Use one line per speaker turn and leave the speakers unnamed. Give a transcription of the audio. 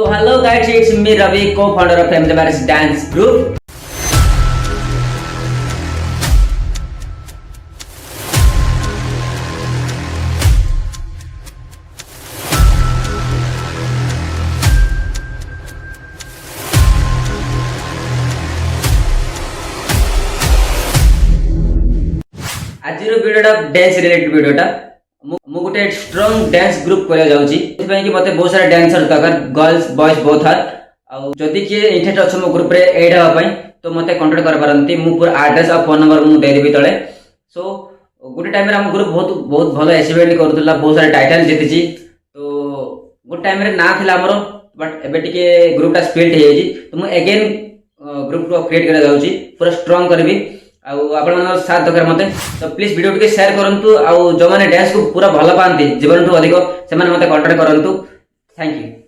So hello guys, it's me Ravi, co-founder of Family Marriage Dance Group. ଆଜିର ଭିଡ଼ିଓଟା dance related ଭିଡ଼ିଓଟା ମୁଁ ଗୋଟେ strong dance group କରିବା ଯାଉଛି ସେଥିପାଇଁ କି ମୋତେ ବହୁତ ସାରା ଡ୍ୟାନ୍ସର ଦରକାର गर्ल्स बॉयज बोथ आर ଆଉ ଯଦି କିଏ ଇଣ୍ଟରେଷ୍ଟ ଅଛି ମୋ ଗ୍ରୁପରେ ଏଡ୍ ହେବା ପାଇଁ ତ ମୋତେ କଣ୍ଟାକ୍ଟ କରିପାରନ୍ତି ମୁଁ ପୁରା ଆଡ୍ରେସ୍ ଆଉ ଫୋନ୍ ନମ୍ବର ମୁଁ ଦେଇଦେବି ତଳେ ସୋ ଗୋଟେ ଟାଇମରେ ଆମ ଗ୍ରୁପ ବହୁତ ଭଲ ଆଚିଭମେଣ୍ଟ କରୁଥିଲା ବହୁତ ସାରା ଟାଇଟଲ ଜିତିଛି ତ ଗୋଟେ ଟାଇମରେ ନା ଥିଲା ଆମର ବଟ୍ ଏବେ ଟିକେ ଗ୍ରୁପଟା ସ୍ପ୍ଲିଟ୍ ହେଇଯାଇଛି ତ ମୁଁ ଏଗେନ୍ ଗ୍ରୁପକୁ କ୍ରିଏଟ୍ କରିବାକୁ ଯାଉଛି ପୁରା ଷ୍ଟ୍ରଙ୍ଗ କରିବି ଆଉ ଆପଣଙ୍କର ସାଥ ଦରକାର ମୋତେ ତ ପ୍ଲିଜ୍ ଭିଡ଼ିଓ ଟିକେ ସେୟାର କରନ୍ତୁ ଆଉ ଯେଉଁମାନେ ଡ୍ୟାନ୍ସକୁ ପୁରା ଭଲ ପାଆନ୍ତି ଜୀବନଠୁ ଅଧିକ ସେମାନେ ମୋତେ କଣ୍ଟାକ୍ଟ କରନ୍ତୁ ଥ୍ୟାଙ୍କ ୟୁ।